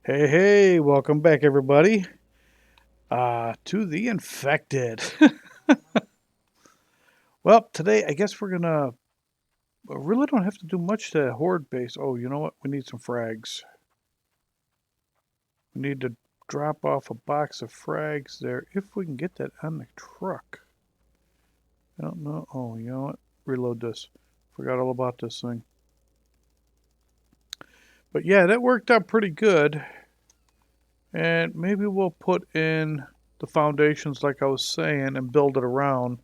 Hey, hey, welcome back, everybody, to the Infected. Well, today I guess we're gonna really don't have to do much to Horde base. Oh, you know what? We need some frags. We need to drop off a box of frags there if we can get that on the truck. I don't know. Oh, you know what? Reload this. Forgot all about this thing. But yeah, that worked out pretty good. And maybe we'll put in the foundations like I was saying and build it around.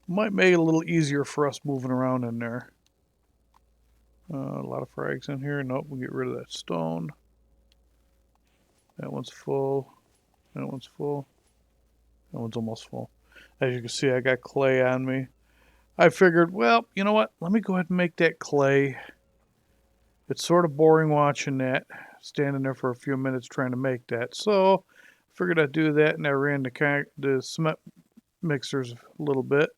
Might make it a little easier for us moving around in there. A lot of frags in here. Nope, we'll get rid of that stone. That one's full. That one's full. That one's almost full. As you can see, I got clay on me. I figured, well, you know what? Let me go ahead and make that clay. It's sort of boring watching that, standing there for a few minutes trying to make that. So I figured I'd do that, and I ran the cement mixers a little bit.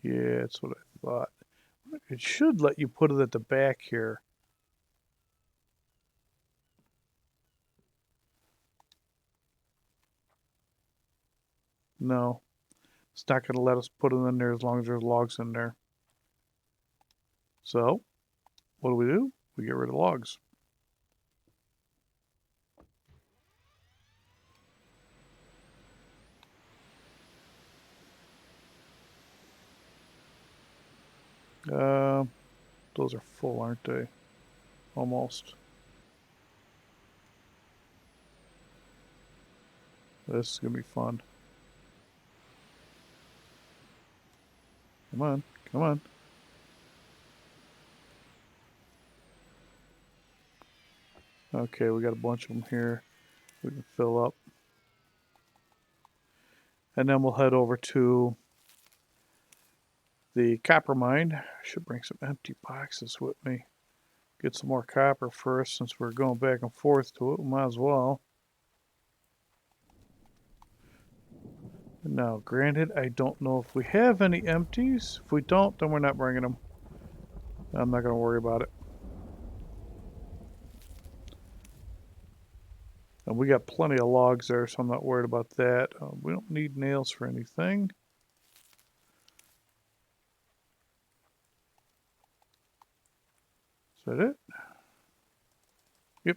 Yeah, that's what I thought. It should let you put it at the back here. No, it's not going to let us put it in there as long as there's logs in there. So, what do? We get rid of logs. Uh, those are full, aren't they? Almost. This is going to be fun. Come on, come on. Okay, we got a bunch of them here. We can fill up. And then we'll head over to the copper mine. I should bring some empty boxes with me. Get some more copper first since we're going back and forth to it. We might as well. Now, granted, I don't know if we have any empties. If we don't, then we're not bringing them. I'm not going to worry about it. And we got plenty of logs there, so I'm not worried about that. We don't need nails for anything. Is that it? Yep.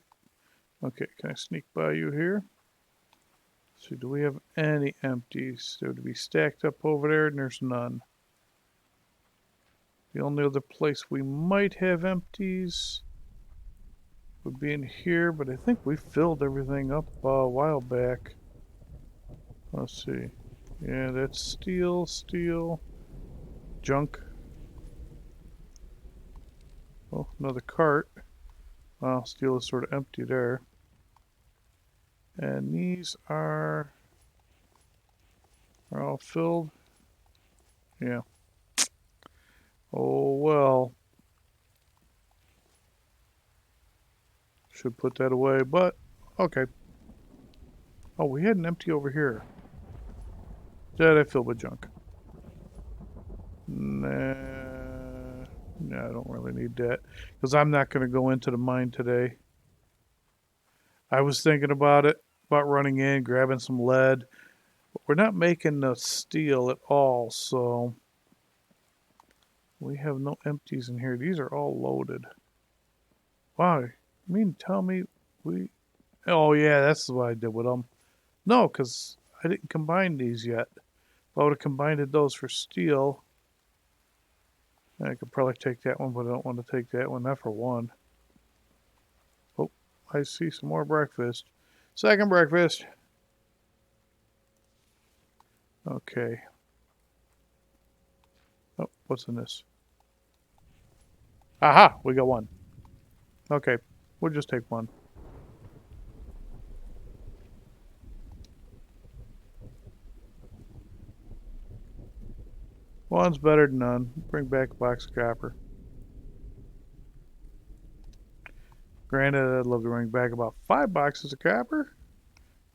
Okay, can I sneak by you here? So do we have any empties? They would be stacked up over there, and there's none. The only other place we might have empties would be in here, but I think we filled everything up a while back. Let's see. Yeah, that's steel, junk. Oh, another cart. Wow, steel is sort of empty there. And these are all filled. Yeah. Oh, well. Should put that away, but okay. Oh, we had an empty over here. That I filled with junk. Nah, I don't really need that because I'm not going to go into the mine today. I was thinking about it, about running in, grabbing some lead. But we're not making the steel at all, so we have no empties in here. These are all loaded. Wow, you mean tell me we... Oh yeah, that's what I did with them. No, because I didn't combine these yet. If I would have combined those for steel, I could probably take that one, but I don't want to take that one. Not for one. Oh, I see some more breakfast. Second breakfast. Okay. Oh, what's in this? Aha! We got one. Okay, we'll just take one. One's better than none. Bring back a box of copper. Granted, I'd love to bring back about 5 boxes of copper.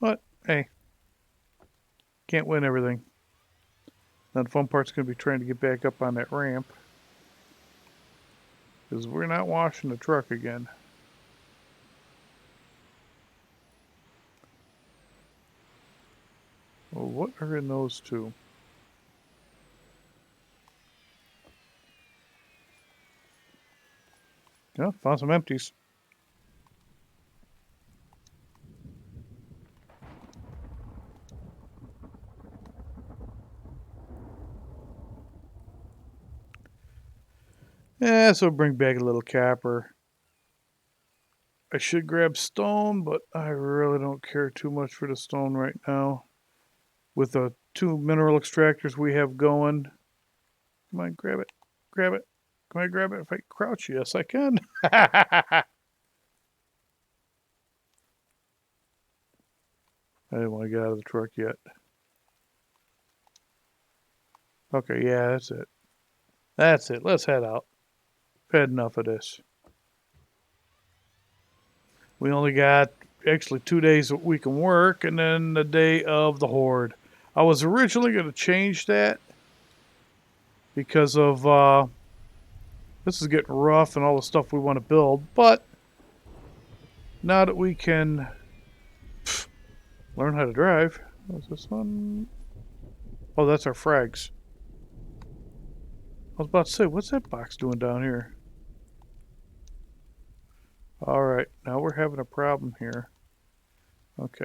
But, hey, can't win everything. Now the fun part's going to be trying to get back up on that ramp. Because we're not washing the truck again. Well, what are in those two? Yeah, found some empties. Yeah, so bring back a little capper. I should grab stone, but I really don't care too much for the stone right now. With the 2 mineral extractors we have going. Come on, grab it. Grab it. Can I grab it if I crouch? Yes, I can. I didn't want to get out of the truck yet. Okay, yeah, that's it. That's it. Let's head out. I've had enough of this. We only got actually 2 days that we can work, and then the day of the Horde. I was originally going to change that because of this is getting rough and all the stuff we want to build, but now that we can learn how to drive. What's this one? Oh, that's our frags. I was about to say, what's that box doing down here? All right, now we're having a problem here. Okay.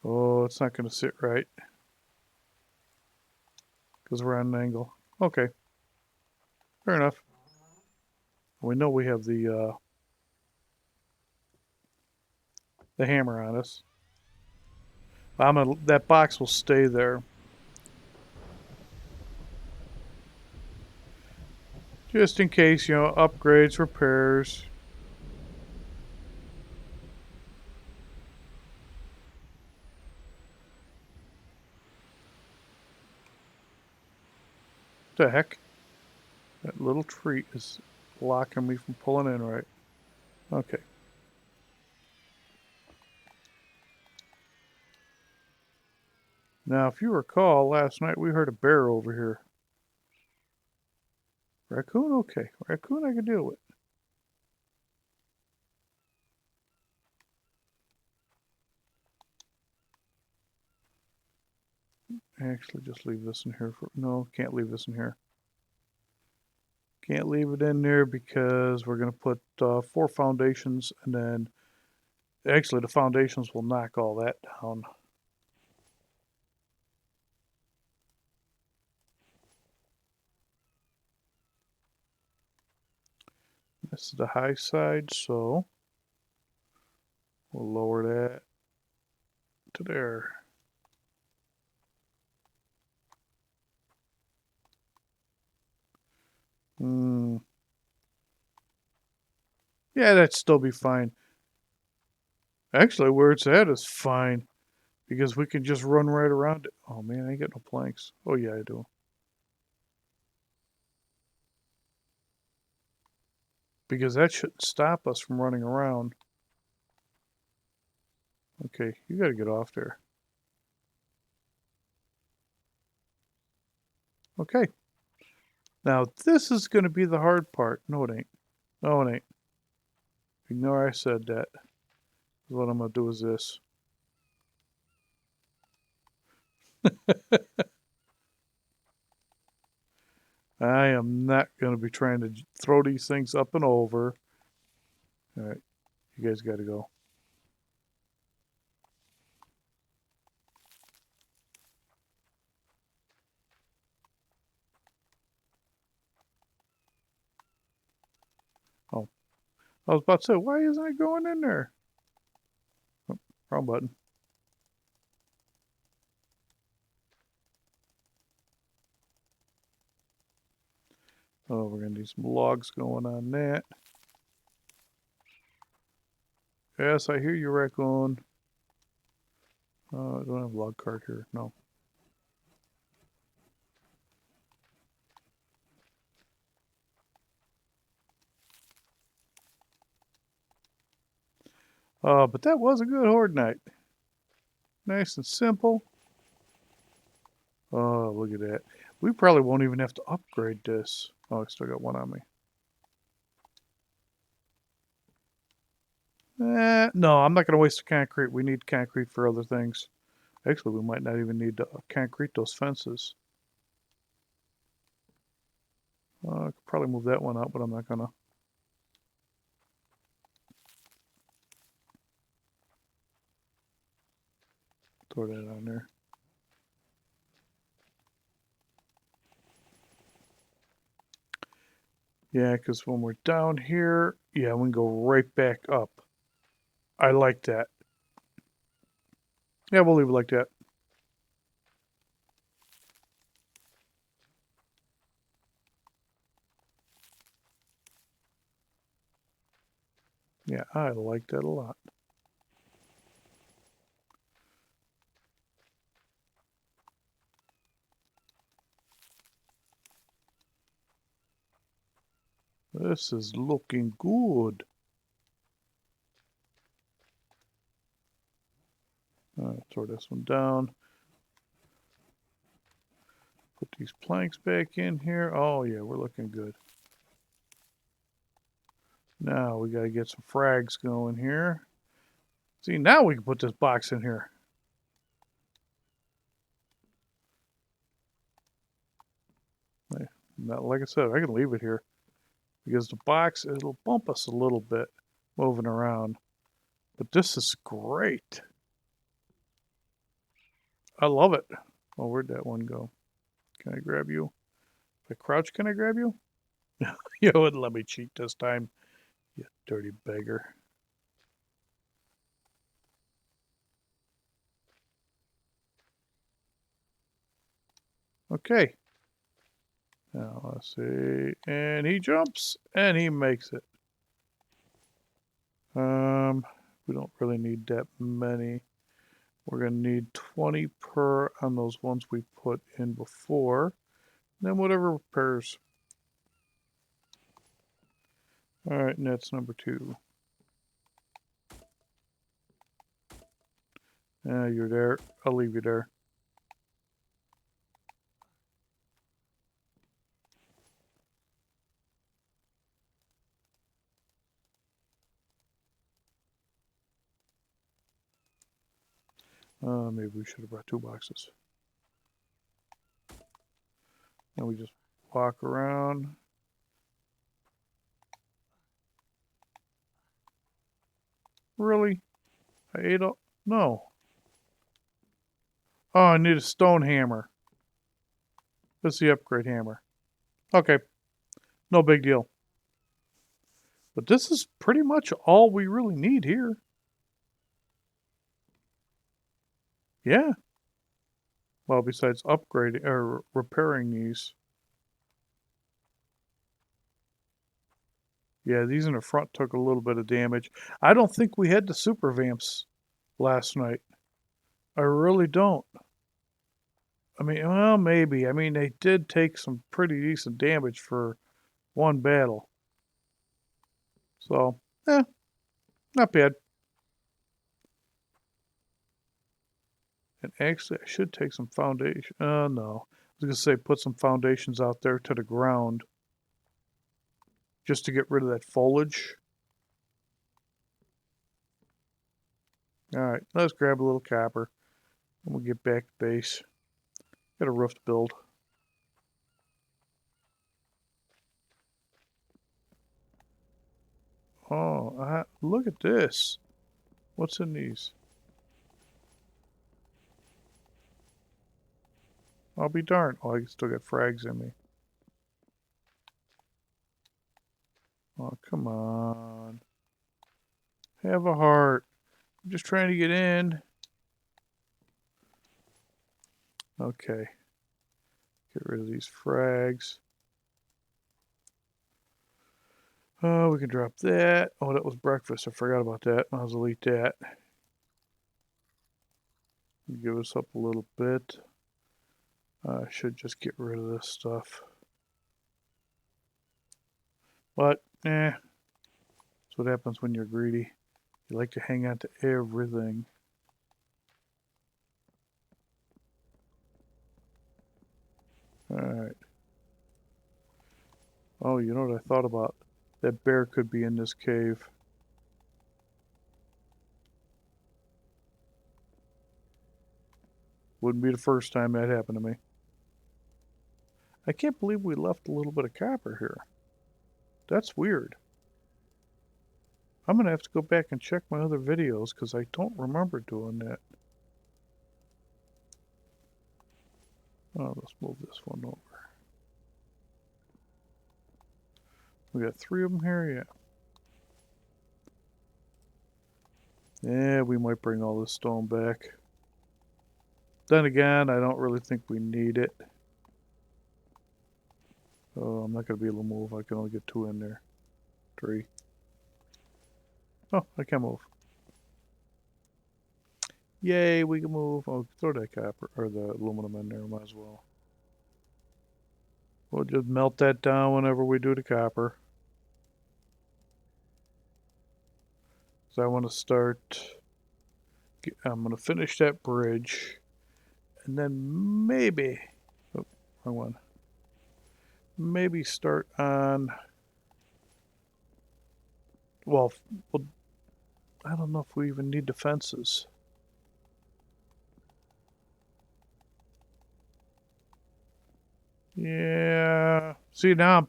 Oh, it's not going to sit right because we're on an angle. Okay, fair enough. We know we have the hammer on us. That box will stay there. Just in case, upgrades, repairs. What the heck? That little tree is blocking me from pulling in right. Okay. Now, if you recall, last night we heard a bear over here. Raccoon? Okay. Raccoon I can deal with. Actually, just leave this in here for... No, can't leave this in here. Can't leave it in there because we're going to put 4 foundations and then... Actually, the foundations will knock all that down. This is the high side, so... We'll lower that to there. Yeah, that'd still be fine. Actually, where it's at is fine because we can just run right around it. Oh man, I ain't got no planks. Oh yeah, I do. Because that shouldn't stop us from running around. Okay, you gotta get off there. Okay. Now this is gonna be the hard part. No, it ain't. No, it ain't. Ignore I said that. What I'm gonna do is this. I am not gonna be trying to throw these things up and over. All right, you guys gotta go. Oh, I was about to say, why isn't it going in there? Oh, wrong button. Oh, we're gonna need some logs going on that. Yes, I hear you, raccoon. I don't have a log cart here. No. But that was a good horde night. Nice and simple. Oh, look at that. We probably won't even have to upgrade this. Oh, I still got one on me. No, I'm not going to waste the concrete. We need concrete for other things. Actually, we might not even need to concrete those fences. I could probably move that one out, but I'm not going to. Throw that on there. Yeah, because when we're down here, yeah, we can go right back up. I like that. Yeah, we'll leave it like that. Yeah, I like that a lot. This is looking good. Throw this one down. Put these planks back in here. Oh, yeah, we're looking good. Now we got to get some frags going here. See, now we can put this box in here. Not, like I said, I can leave it here. Because the box, it'll bump us a little bit moving around. But this is great. I love it. Oh, where'd that one go? Can I grab you? If I crouch, can I grab you? You wouldn't let me cheat this time, you dirty beggar. Okay. Now, let's see. And he jumps, and he makes it. We don't really need that many. We're going to need 20 per on those ones we put in before. Then whatever repairs. All right, and that's number 2. You're there. I'll leave you there. Maybe we should have brought 2 boxes. And we just walk around. Really? I ate all... No. Oh, I need a stone hammer. This is the upgrade hammer. Okay. No big deal. But this is pretty much all we really need here. Yeah. Well, besides upgrading or repairing these. Yeah, these in the front took a little bit of damage. I don't think we had the super vamps last night. I really don't. I mean, well, maybe. I mean, they did take some pretty decent damage for one battle. So, not bad. And actually, I should take some foundation. No. I was going to say put some foundations out there to the ground. Just to get rid of that foliage. Alright, let's grab a little copper. And we'll get back to base. Got a roof to build. Oh, look at this. What's in these? I'll be darned. Oh, I still got frags in me. Oh, come on. Have a heart. I'm just trying to get in. Okay. Get rid of these frags. Oh, we can drop that. Oh, that was breakfast. I forgot about that. Might as well eat that. Give us up a little bit. I should just get rid of this stuff. But, that's what happens when you're greedy. You like to hang on to everything. Alright, Oh, you know what I thought about? That bear could be in this cave. Wouldn't be the first time that happened to me. I can't believe we left a little bit of copper here. That's weird. I'm going to have to go back and check my other videos because I don't remember doing that. Oh, let's move this one over. We got 3 of them here, yeah. Yeah, we might bring all this stone back. Then again, I don't really think we need it. Oh, I'm not going to be able to move. I can only get 2 in there. 3. Oh, I can move. Yay, we can move. Oh, throw that copper, or the aluminum in there, might as well. We'll just melt that down whenever we do the copper. So I want to start, I'm going to finish that bridge, and then maybe, oh, wrong one. Maybe start on, well, I don't know if we even need defenses. Yeah. See, now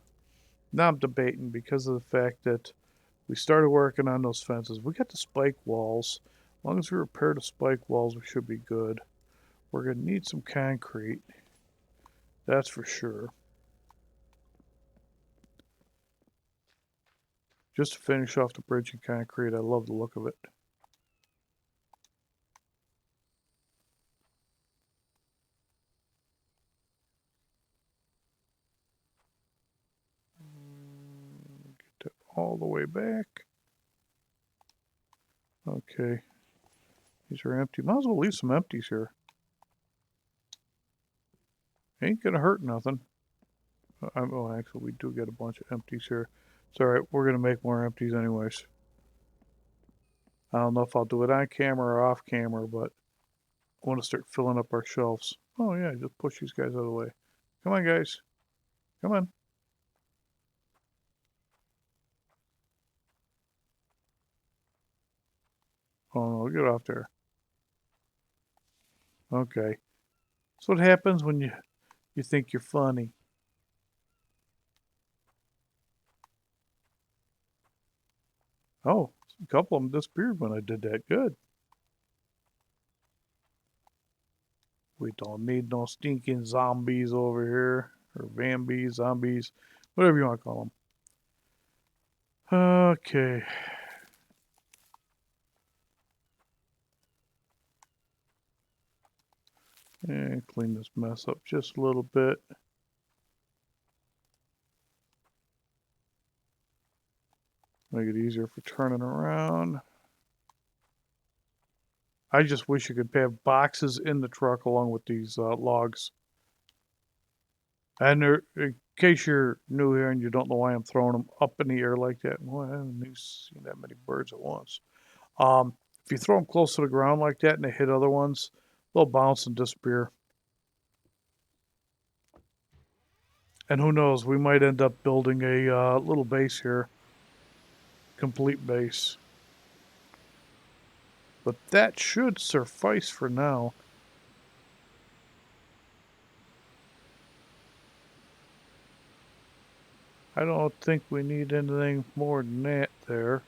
I'm debating because of the fact that we started working on those fences. We got the spike walls. As long as we repair the spike walls, we should be good. We're going to need some concrete. That's for sure. Just to finish off the bridge in concrete. I love the look of it. Get that all the way back. Okay. These are empty. Might as well leave some empties here. Ain't gonna hurt nothing. Oh, actually, we do get a bunch of empties here. It's alright. We're gonna make more empties anyways. I don't know if I'll do it on camera or off camera, but I want to start filling up our shelves. Oh yeah, just push these guys out of the way. Come on, guys. Come on. Oh no, get off there. Okay. That's what happens when you think you're funny. Oh, a couple of them disappeared when I did that. Good. We don't need no stinking zombies over here. Or vambies, zombies, whatever you want to call them. Okay. And clean this mess up just a little bit. Make it easier for turning around. I just wish you could have boxes in the truck along with these logs. And in case you're new here and you don't know why I'm throwing them up in the air like that, well, I haven't seen that many birds at once. If you throw them close to the ground like that and they hit other ones, they'll bounce and disappear. And who knows, we might end up building a little base here. Complete base. But that should suffice for now. I don't think we need anything more than that there.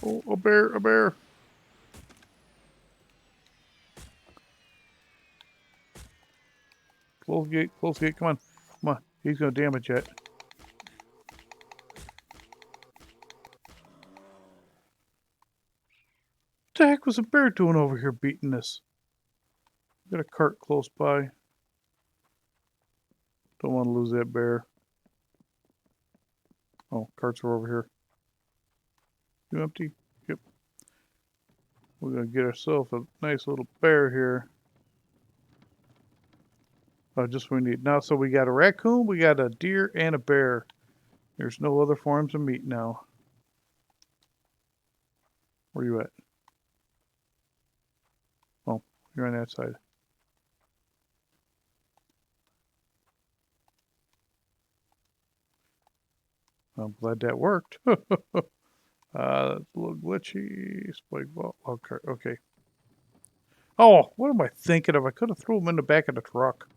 Oh, a bear, a bear. Close gate, come on. Come on, he's gonna damage it. What the heck was a bear doing over here beating this? Got a cart close by. Don't want to lose that bear. Oh, carts are over here. You empty? Yep. We're gonna get ourselves a nice little bear here. Oh, just what we need. Now, so we got a raccoon, we got a deer, and a bear. There's no other forms of meat now. Where you at? You're on that side. I'm glad that worked. That's a little glitchy. Spike ball. Okay. Okay. Oh, what am I thinking of? I could have threw them in the back of the truck.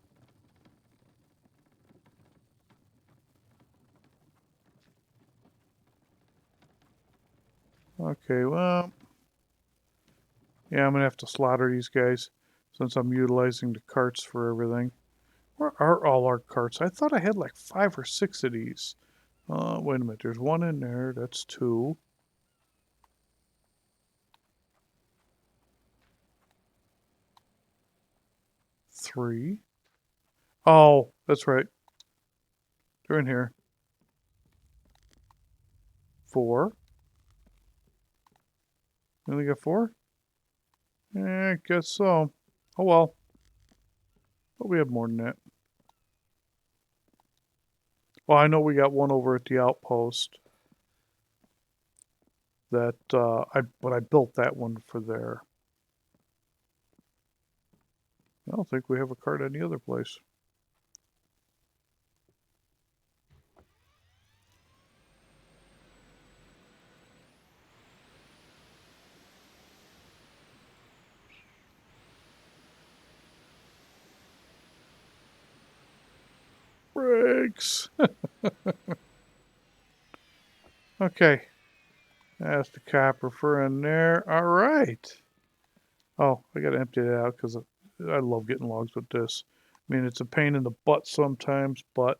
Okay, well, yeah, I'm gonna have to slaughter these guys since I'm utilizing the carts for everything. Where are all our carts? I thought I had like 5 or 6 of these. Wait a minute. There's one in there. That's 2. 3. Oh, that's right. They're in here. 4. You only got 4? I guess so. Oh well. But we have more than that. Well, I know we got one over at the outpost. That but I built that one for there. I don't think we have a cart any other place. Brakes. Okay. That's the copper for in there. All right. Oh, I got to empty it out because I love getting logs with this. I mean, it's a pain in the butt sometimes, but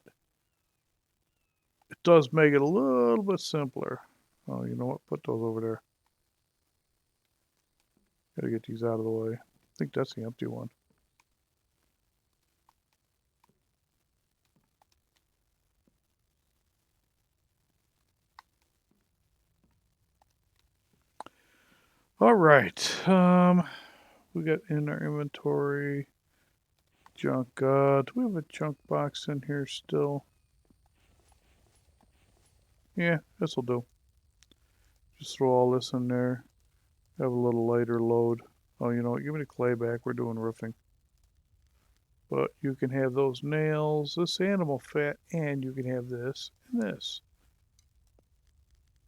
it does make it a little bit simpler. Oh, you know what? Put those over there. Gotta get these out of the way. I think that's the empty one. All right. We got in our inventory junk. Do we have a junk box in here still? Yeah, this'll do. Just throw all this in there. Have a little lighter load. Oh, you know what? Give me the clay back. We're doing roofing. But you can have those nails, this animal fat, and you can have this and this.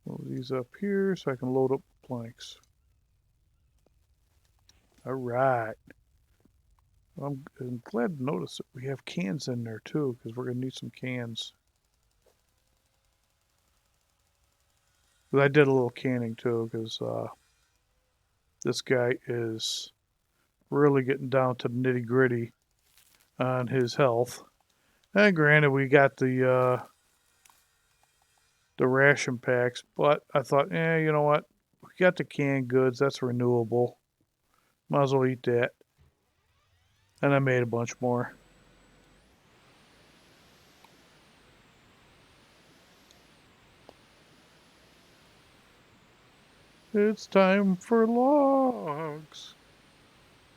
Move these up here so I can load up planks. All right. I'm glad to notice that we have cans in there too, because we're going to need some cans. But I did a little canning too, because this guy is really getting down to the nitty gritty on his health. And granted, we got the ration packs, but I thought, you know what? We got the canned goods. That's renewable. Might as well eat that. And I made a bunch more. It's time for logs.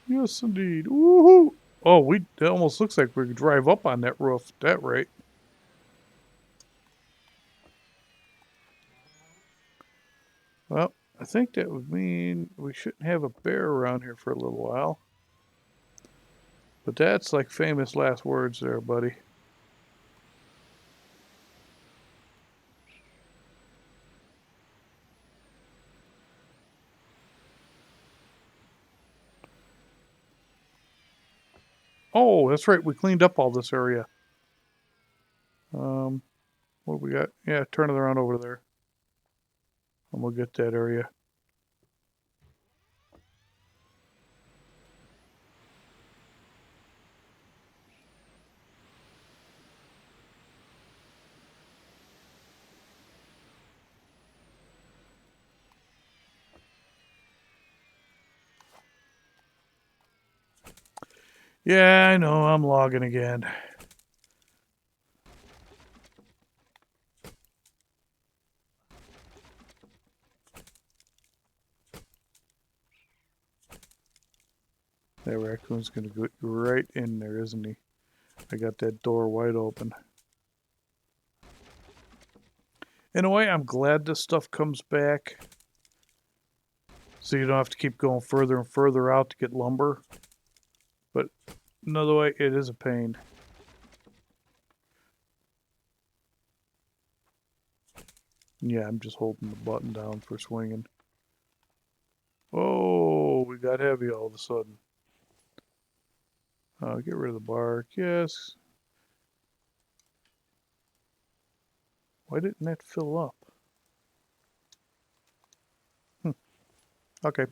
Yes, indeed. Woohoo! Oh, it almost looks like we could drive up on that roof at that rate. Well, I think that would mean we shouldn't have a bear around here for a little while. But that's like famous last words there, buddy. Oh, that's right. We cleaned up all this area. What do we got? Yeah, turn it around over there. And we'll get that area. Yeah, I know. I'm logging again. That raccoon's going to go right in there, isn't he? I got that door wide open. In a way, I'm glad this stuff comes back. So you don't have to keep going further and further out to get lumber. But another way, it is a pain. Yeah, I'm just holding the button down for swinging. Oh, we got heavy all of a sudden. Get rid of the bark. Yes. Why didn't that fill up? Okay.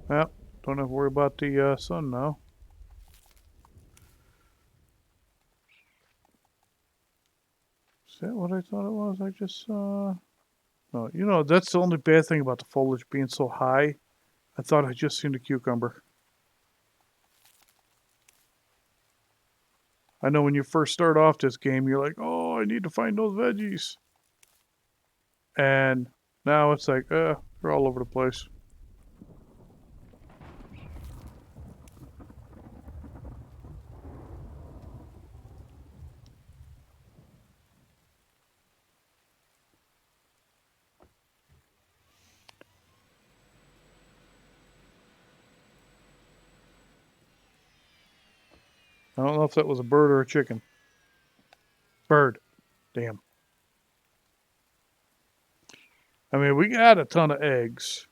Well, don't have to worry about the sun now. Is that what I thought it was? I just saw... No, you know, that's the only bad thing about the foliage being so high. I thought I just seen a cucumber. I know when you first start off this game, you're like, oh, I need to find those veggies. And now it's like, they're all over the place. I don't know if that was a bird or a chicken. Bird. Damn. I mean, we got a ton of eggs.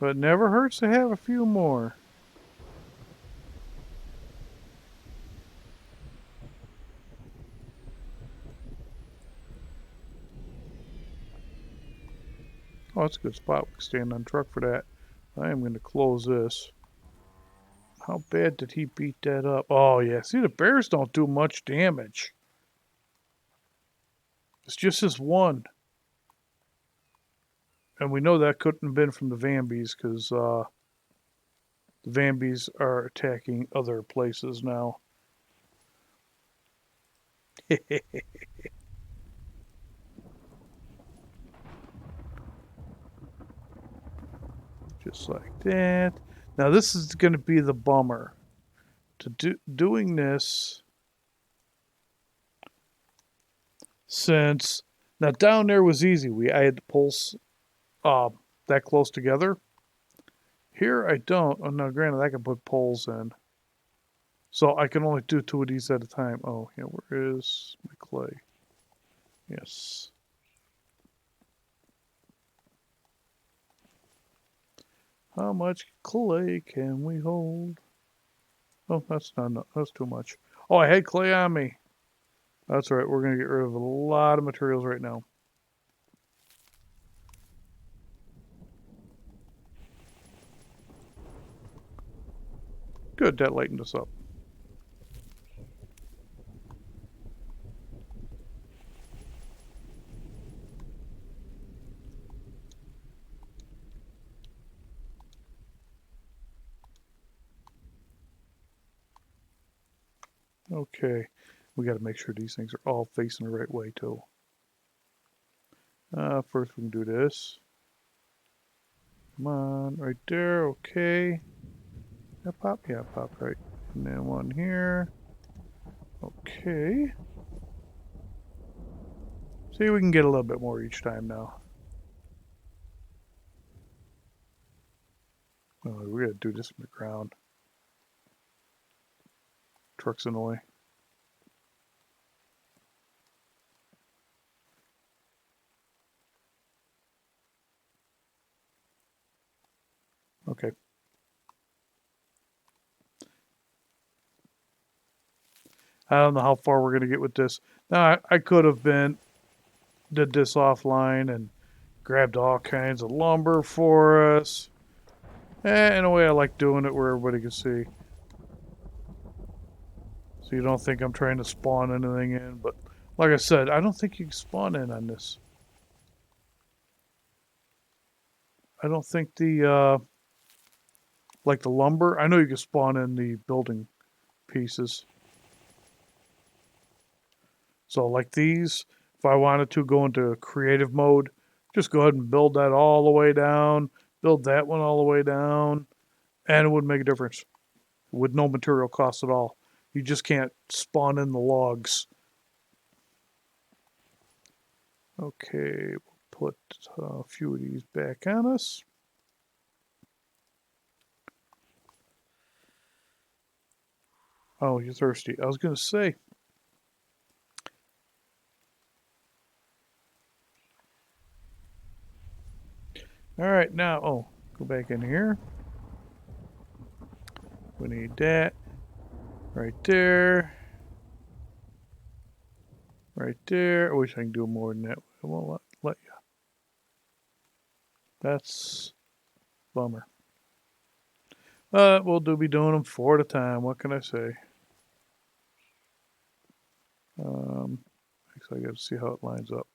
But it never hurts to have a few more. Oh, that's a good spot. We can stand on the truck for that. I am going to close this. How bad did he beat that up? Oh, yeah. See, the bears don't do much damage. It's just this one. And we know that couldn't have been from the Vambies because the Vambies are attacking other places now. Just like that. Now this is going to be the bummer. Doing this since now down there was easy. I had to pulse that close together. Here I don't. Oh no, granted I can put poles in. So I can only do 2 of these at a time. Oh yeah, where is my clay? Yes. How much clay can we hold? Oh, that's not enough. That's too much. Oh, I had clay on me. That's right. We're going to get rid of a lot of materials right now. Good, that lightened us up. Okay. We got to make sure these things are all facing the right way, too. First, we can do this. Come on, right there. Okay. That pop? Yeah, pop right. And then one here. Okay. See, we can get a little bit more each time now. Oh, we got to do this from the ground. Truck's in the way. Okay. I don't know how far we're going to get with this. Now, I could have did this offline and grabbed all kinds of lumber for us. In a way, I like doing it where everybody can see. So you don't think I'm trying to spawn anything in. But like I said, I don't think you can spawn in on this. I don't think like the lumber, I know you can spawn in the building pieces. So like these, if I wanted to go into creative mode, just go ahead and build that all the way down, build that one all the way down, and it wouldn't make a difference with no material cost at all. You just can't spawn in the logs. Okay, we'll put a few of these back on us. Oh, you're thirsty. I was going to say. All right, now, oh, go back in here. We need that right there. Right there. I wish I could do more than that. I won't let you. That's a bummer. We'll be doing them 4 at a time. What can I say? Actually, I got to see how it lines up.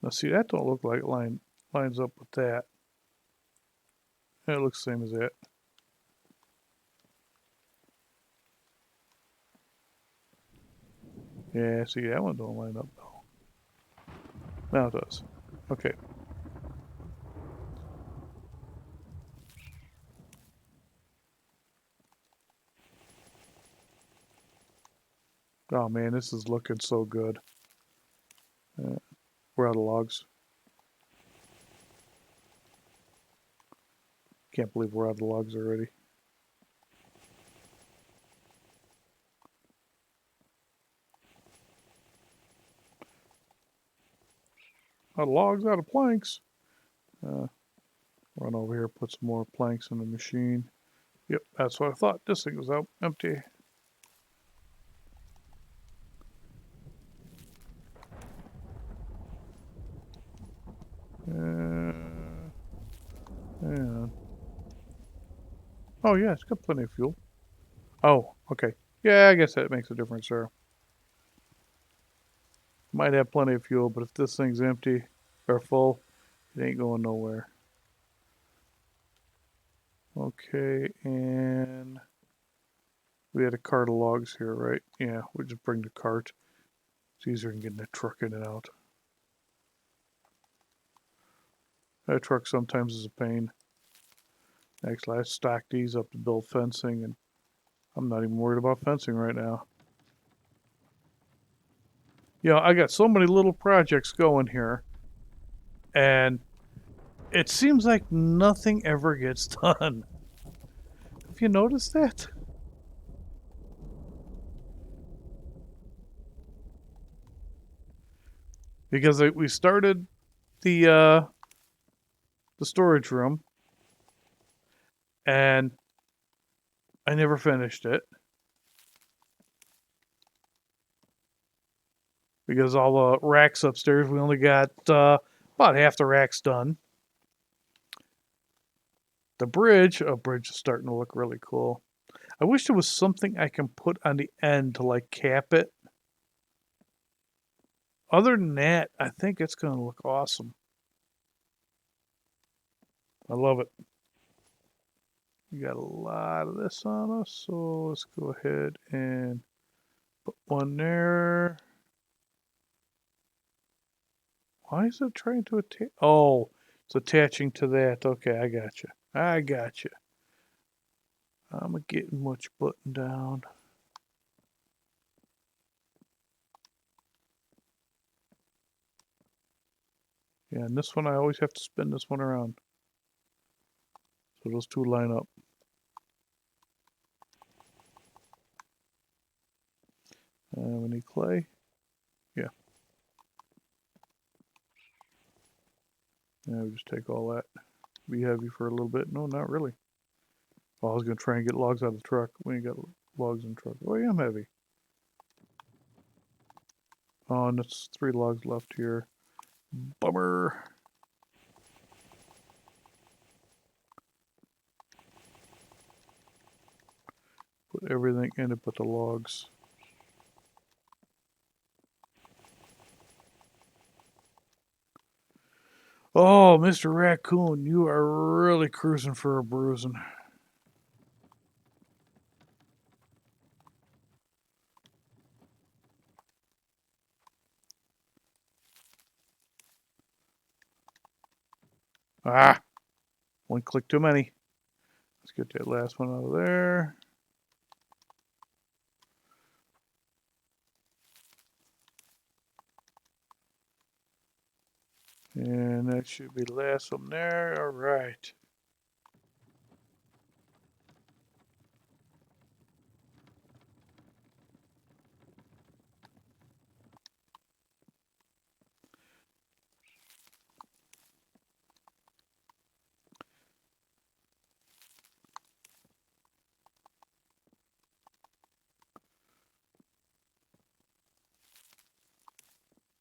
Now, see, that don't look like it lines up with that. It looks the same as that. Yeah, see, that one don't line up though. Now it does. Okay. Oh man, this is looking so good. We're out of logs. Can't believe we're out of logs already. Out of logs, out of planks. Run over here, put some more planks in the machine. Yep, that's what I thought. This thing was out empty. And oh yeah, it's got plenty of fuel. Oh, okay. Yeah, I guess that makes a difference there. Might have plenty of fuel, but if this thing's empty or full, it ain't going nowhere. Okay, and we had a cart of logs here, right? Yeah, we just bring the cart. It's easier than getting the truck in and out. That truck sometimes is a pain. Actually, I stacked these up to build fencing, and I'm not even worried about fencing right now. You know, I got so many little projects going here, and it seems like nothing ever gets done. Have you noticed that? Because we started the storage room, and I never finished it because all the racks upstairs, we only got about half the racks done. The bridge is starting to look really cool. I wish there was something I can put on the end to like cap it. Other than that, I think it's going to look awesome. I love it. We got a lot of this on us, so let's go ahead and put one there. Why is it trying to attach? Oh, it's attaching to that. Okay, I got you. I got you. I'm getting much button down. Yeah, and this one I always have to spin this one around. So those two line up. We need clay. Yeah. Yeah, we just take all that. Be heavy for a little bit. No, not really. Oh, I was going to try and get logs out of the truck. We ain't got logs in the truck. Oh, yeah, I'm heavy. Oh, and it's 3 logs left here. Bummer. Put everything in it but the logs. Oh, Mr. Raccoon, you are really cruising for a bruising. Ah, one click too many. Let's get that last one out of there. And that should be the last one there. All right.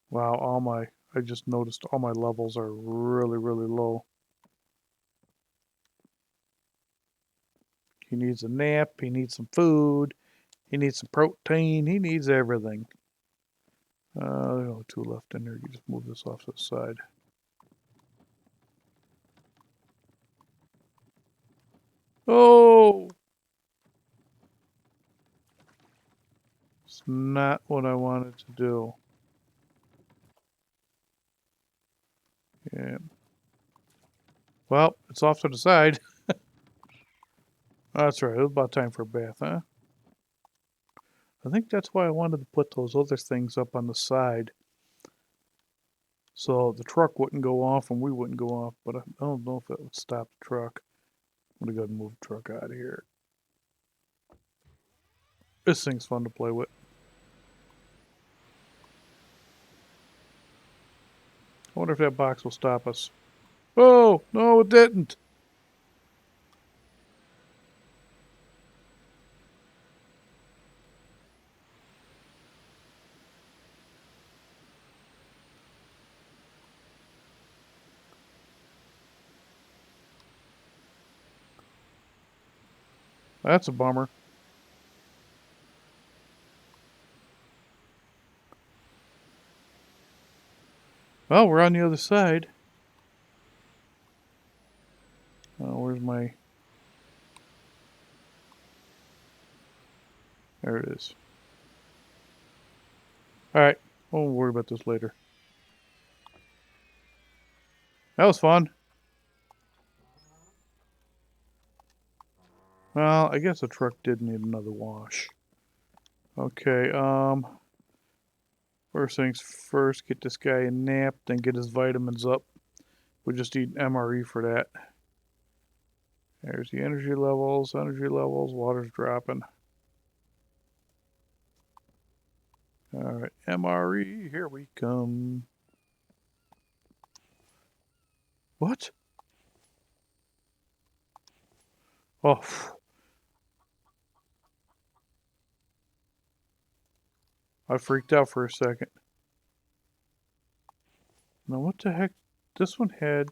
Wow, I just noticed all my levels are really, really low. He needs a nap, he needs some food, he needs some protein, he needs everything. There's only two left in there. You just move this off to the side. Oh! It's not what I wanted to do. Yeah. Well, it's off to the side. That's right. It was about time for a bath, huh? I think that's why I wanted to put those other things up on the side. So the truck wouldn't go off and we wouldn't go off, but I don't know if it would stop the truck. I'm gonna go ahead and move the truck out of here. This thing's fun to play with. I wonder if that box will stop us. Oh, no, it didn't. That's a bummer. Well, we're on the other side. Where's my... There it is. Alright, we'll worry about this later. That was fun. Well, I guess the truck did need another wash. Okay, first things first, get this guy a nap, then get his vitamins up. We just need MRE for that. There's the energy levels, water's dropping. Alright, MRE, here we come. What? Oh, I freaked out for a second. Now what the heck? This one had...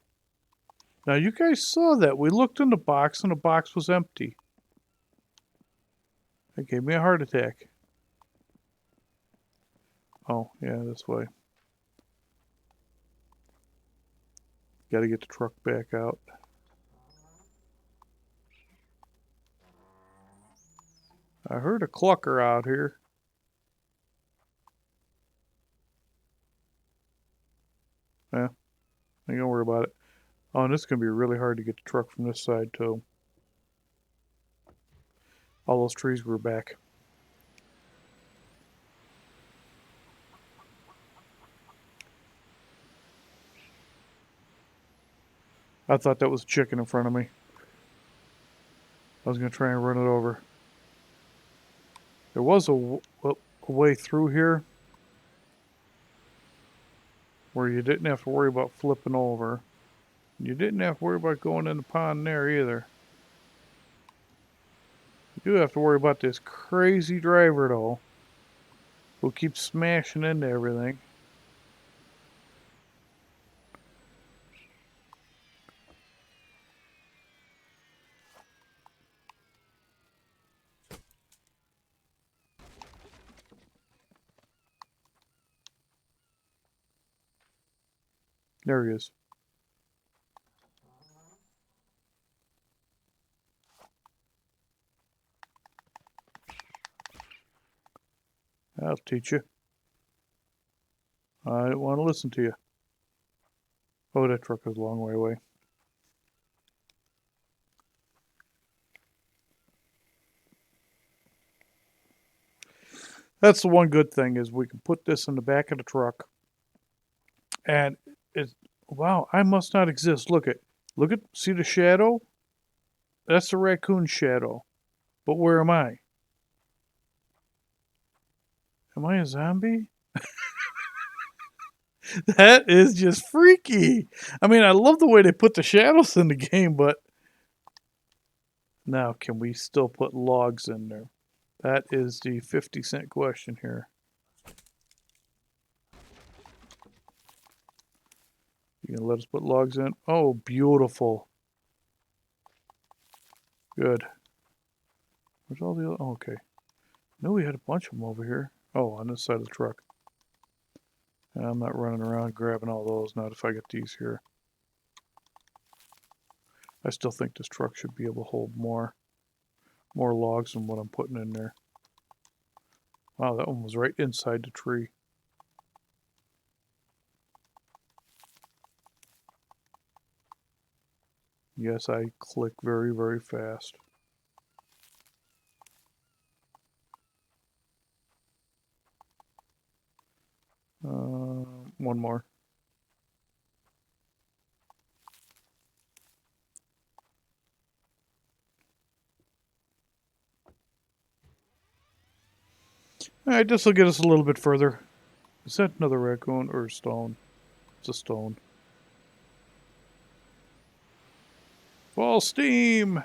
Now you guys saw that. We looked in the box and the box was empty. That gave me a heart attack. Oh, yeah, this way. Gotta get the truck back out. I heard a clucker out here. Yeah, ain't gonna worry about it. Oh, and it's gonna be really hard to get the truck from this side too. All those trees grew back. I thought that was a chicken in front of me. I was gonna try and run it over. There was a way through here where you didn't have to worry about flipping over. You didn't have to worry about going in the pond there either. You do have to worry about this crazy driver though, who keeps smashing into everything. There he is. I'll teach you. I didn't want to listen to you. Oh, that truck is a long way away. That's the one good thing is we can put this in the back of the truck, and it's wow. I must not exist. Look at, see the shadow? That's the raccoon shadow. But where am I? Am I a zombie? That is just freaky. I mean, I love the way they put the shadows in the game, but now can we still put logs in there? That is the 50-cent question here. You can let us put logs in? Oh, beautiful. Good. Where's all the other? Oh, okay. No, we had a bunch of them over here. Oh, on this side of the truck. I'm not running around grabbing all those, not if I get these here. I still think this truck should be able to hold more logs than what I'm putting in there. Wow, that one was right inside the tree. Yes, I click very, very fast. One more. Alright, this will get us a little bit further. Is that another raccoon or a stone? It's a stone. Full steam!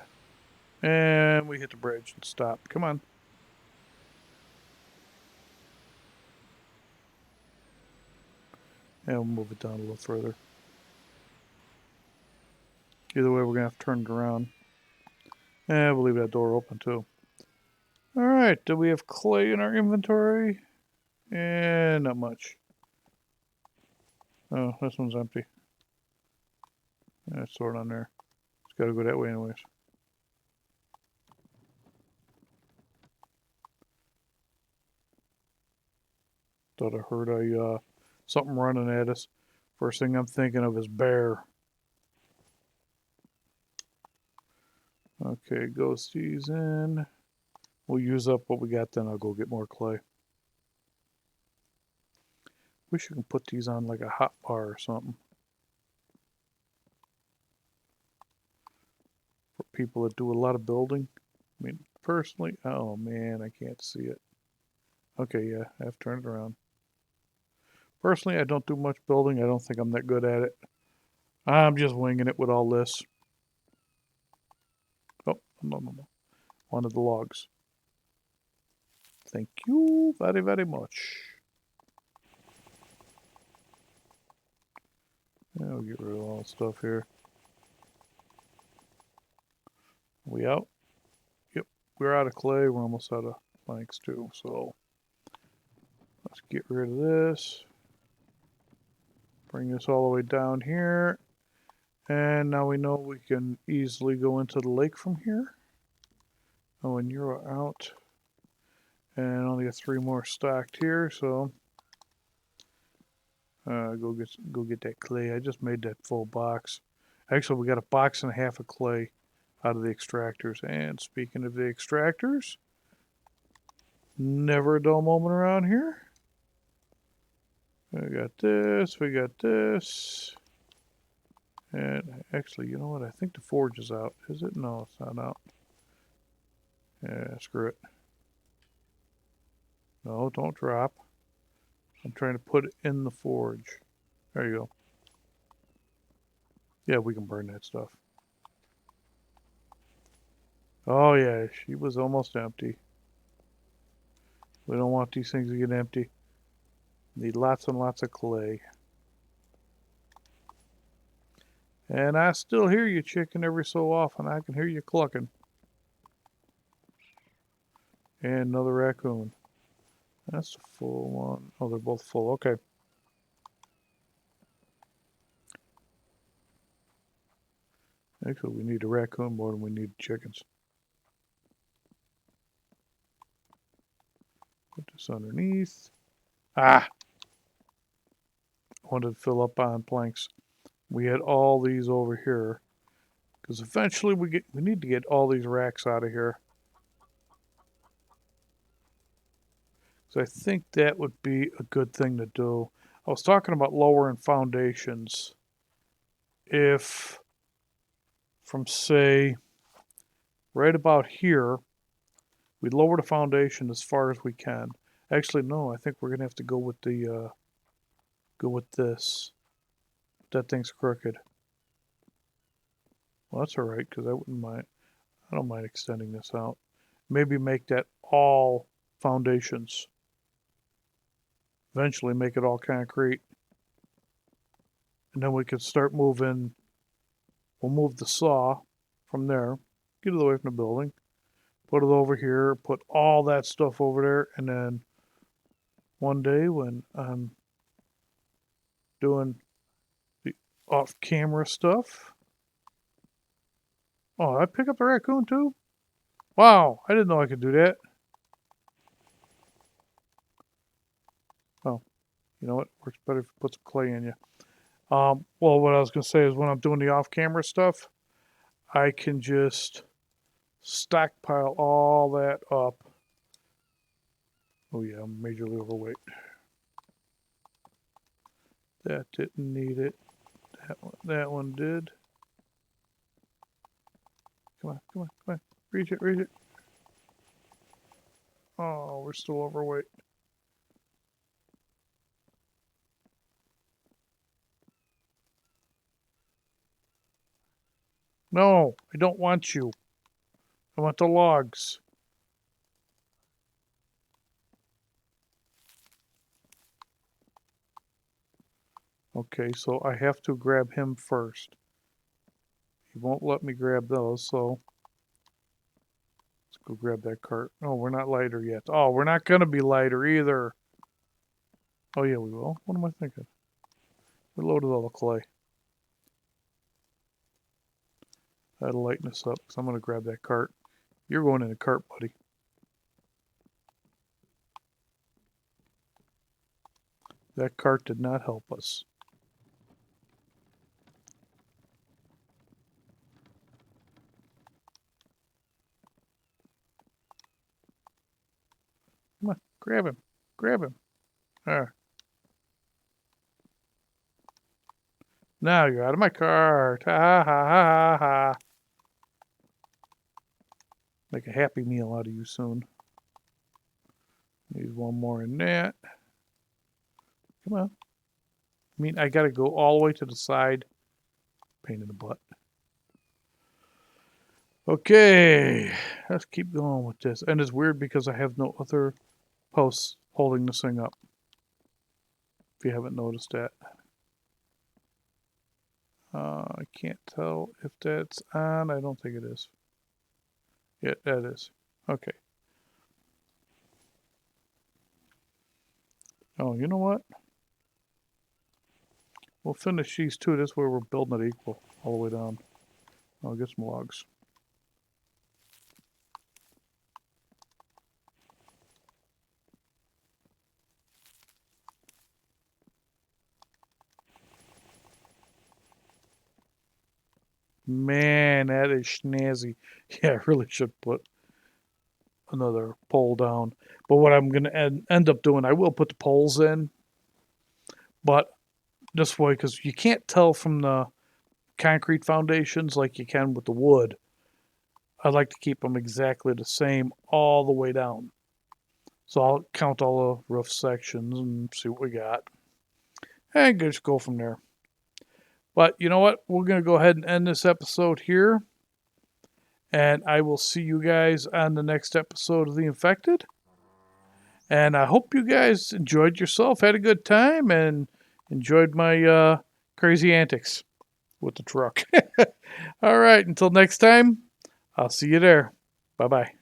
And we hit the bridge and stop. Come on. And we'll move it down a little further. Either way, we're going to have to turn it around. And we'll leave that door open too. Alright, do we have clay in our inventory? And not much. Oh, this one's empty. That's sort on there. It's got to go that way anyways. Thought I heard something running at us. First thing I'm thinking of is bear. Okay, goes these in. We'll use up what we got, then I'll go get more clay. Wish you can put these on like a hot bar or something. For people that do a lot of building. I mean, personally, oh man, I can't see it. Okay, yeah, I have to turn it around. Personally, I don't do much building. I don't think I'm that good at it. I'm just winging it with all this. Oh, no. One of the logs. Thank you very, very much. Yeah, we'll get rid of all the stuff here. We out? Yep, we're out of clay. We're almost out of planks too. So let's get rid of this. Bring this all the way down here. And now we know we can easily go into the lake from here. Oh, and you're out. And only got 3 more stacked here, so go get that clay. I just made that full box. Actually, we got a box and a half of clay out of the extractors. And speaking of the extractors, never a dull moment around here. We got this, we got this. And actually, you know what? I think the forge is out. Is it? No, it's not out. Yeah, screw it. No, don't drop. I'm trying to put it in the forge. There you go. Yeah, we can burn that stuff. Oh yeah, she was almost empty. We don't want these things to get empty. Need lots and lots of clay. And I still hear you, chicken, every so often. I can hear you clucking. And another raccoon. That's a full one. Oh, they're both full. Okay. Actually, we need a raccoon more than we need chickens. Put this underneath. Ah! Wanted to fill up on planks. We had all these over here. Because eventually we need to get all these racks out of here. So I think that would be a good thing to do. I was talking about lowering foundations. If from, say, right about here, we lower the foundation as far as we can. Actually, no, I think we're gonna have to go with the go with this. That thing's crooked. Well, that's all right because I wouldn't mind. I don't mind extending this out. Maybe make that all foundations. Eventually, make it all concrete, and then we can start moving. We'll move the saw from there, get it away from the building, put it over here, put all that stuff over there, and then one day when I'm doing the off-camera stuff. Oh, I pick up the raccoon too? Wow, I didn't know I could do that. Oh, you know what? Works better if you put some clay in you. Well, what I was going to say is when I'm doing the off-camera stuff, I can just stockpile all that up. Oh yeah, I'm majorly overweight. That didn't need it. That one did. Come on, come on, come on. Reach it, reach it. Oh, we're still overweight. No, I don't want you. I want the logs. Okay, so I have to grab him first. He won't let me grab those, so let's go grab that cart. Oh, we're not lighter yet. Oh, we're not going to be lighter either. Oh, yeah, we will. What am I thinking? We loaded all the clay. That'll lighten us up, because I'm going to grab that cart. You're going in the cart, buddy. That cart did not help us. Come on, grab him. Grab him. There. Now you're out of my cart. Ha ha ha ha ha. Make a happy meal out of you soon. Need one more in that. Come on. I mean, I gotta go all the way to the side. Pain in the butt. Okay, let's keep going with this. And it's weird because I have no other posts holding this thing up. If you haven't noticed that. I can't tell if that's on. I don't think it is. Yeah, that is. Okay. Oh, you know what? We'll finish these two. This way we're building it equal all the way down. I'll get some logs. Man, that is snazzy. Yeah, I really should put another pole down. But what I'm going to end up doing, I will put the poles in. But this way, because you can't tell from the concrete foundations like you can with the wood. I like to keep them exactly the same all the way down. So I'll count all the roof sections and see what we got. And just go from there. But you know what? We're going to go ahead and end this episode here. And I will see you guys on the next episode of The Infected. And I hope you guys enjoyed yourself, had a good time, and enjoyed my crazy antics with the truck. All right, until next time, I'll see you there. Bye-bye.